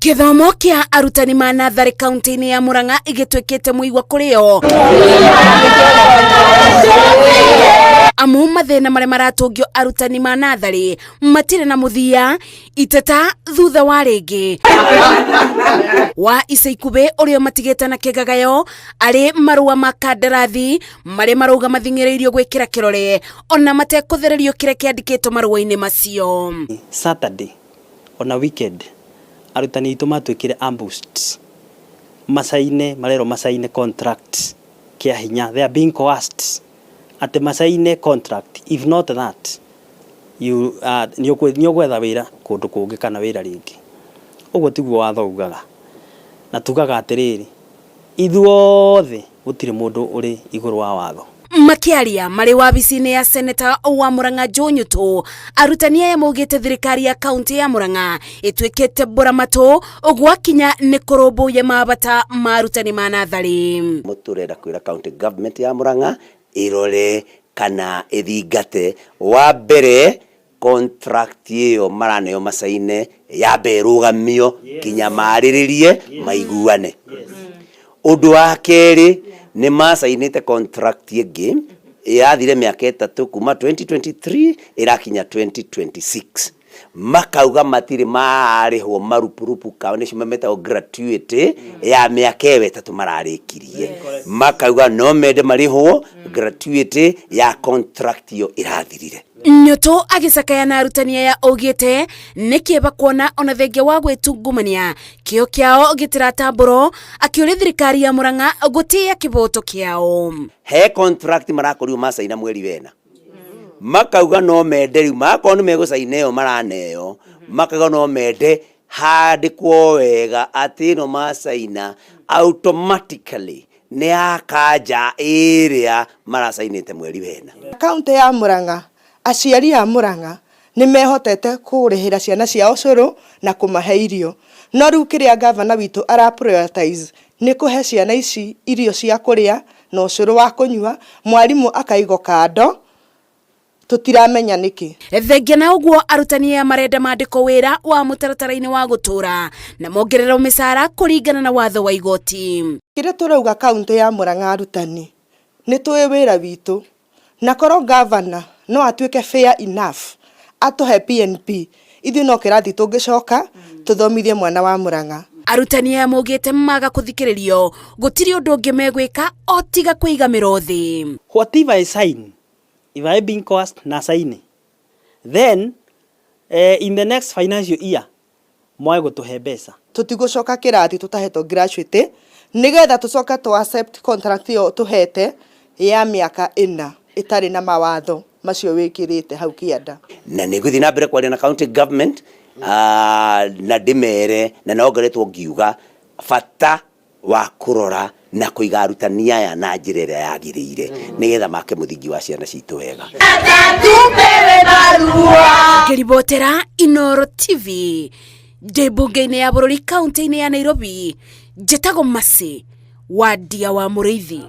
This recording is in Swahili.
Githomo kia arutani ma natharĩ kaunti-inĩ ya Murang'a igĩtuĩkĩte mũigua kũrĩo amu mathĩna marĩa maratũngio arutani ma natharĩ matirĩ na mũthia iteta thutha wa rĩngĩ wa ica ikuhĩ ũrĩa matigĩte na kĩgagayo arĩ marũa ma kandarathi marĩa marauga mathing'ĩrĩirio gwĩkĩra kĩrore ona matekũthererio kĩrĩa kĩandĩkĩtwo marũa-inĩ macio. Saturday on a weekend arutani itu matwikire ambushed masaine marero masaine contract kia hinya. They are being coerced at the masaine contract. If not that, you nyogwetha wira kundu kungi kana wira ringi. Uguo tiguo watho ugaga na tugaga atiriri ithuothe gutire mundu uri iguru wa watho. Makiaria marĩ wabici-inĩ ya seneta wa Murang'a Joe Nyoto, arutani aya maugĩte thirikari ya kaunti ya Murang'a ĩtuĩkĩte mbũramatu gwakinya nĩ kũrũmbũiya mabata ma arutani ma natharĩ. Mũturenda kwĩra county government ya Murang'a ĩrore kana ĩthingate wa mbere contract ĩyo maraneo masaine yambe ĩrũgamio kinya marĩrĩrie maiguane. Ũndũ wa kerĩ nĩ masainĩte contract ĩngĩ yathire mĩaka ĩtatũ kuma 2023 ĩrakinya 2026 makauga matirĩ marĩhwo marupurupu kao nĩcio mametagwo gratuity ya mĩaka ĩtatũ mararĩkirie. Makauga no mende marĩhwo gratuity ya contract ĩyo ĩrathirire. Nyoto agĩcakaya na arutani aya augĩte nĩ kĩeba kuona ona thengia wa gwĩtungumania kĩo kĩao gĩtiratambũro, akĩũria thirikari ya Murang'a gũtĩĩa kĩboto kĩao. He contract marakorirwo masaina mweri wena makauga no mende rĩu makorwo nĩ megũcaina ĩyo maraneo makauga no mende handĩkwo wega atĩ no masaina automatically nĩ akanja ĩrĩa marasainĩte mweri wena. Kaunti ya Murang'a aciari a Murang'a nĩ mehotete kũrĩhĩra ciana ciao cũrũ na kũmahe irio, no rĩu kĩrĩa gavana witũ ara prioritize nĩ kũhe ciana ici irio cia kũrĩa na ũcũrũ wa kũnyua, mwarimũ akaigo kando, tutiramenya nĩkĩ. Thengia na ũguo arutani aya marenda mandĩko wĩra wa mũtaratara-inĩ wa gũtũra na mongererwo mĩcara kũringana na watho wa igoti. Kĩrĩa tũrauga kaunti ya Murang'a arutani nĩ tũĩ wĩra witũ na korwo gavana no atuĩke fair enough atuhe PNP ithuĩ no kĩrathi tũngĩcoka tũthomithie mwana wa Murang'a. Arutani aya maugĩte maga kũthikĩrĩrio gũtirĩ ũndũ ũngĩ megwĩka o tiga kũigamĩrwo thĩ. Whatever I sign, if I being coerced na sign, then in the next financial year mwae gũtũhe mbeca. Tũtigũcoka kĩrathi tũtahetwo gratuity nĩgetha tũcoka tu accept contract ĩyo tũhete ya mĩaka 4 itarĩ na mawatho macio wĩkĩrĩte hau kĩanda. Na nĩgũthiĩ na mbere kwaria na county government na ndĩmere na nongeretwo ngiuga bata wa kũrora na kũiga arutani aya na njĩra ĩrĩa yagĩrĩire nĩgetha make mũthingi wa ciana citũ wega. Ngĩribotera Inooro TV ndĩ mbunge-inĩ ya bũrũri kaunti-inĩ ya Nairobi, njĩtagwo Mercy Wandia wa Mũrĩithi.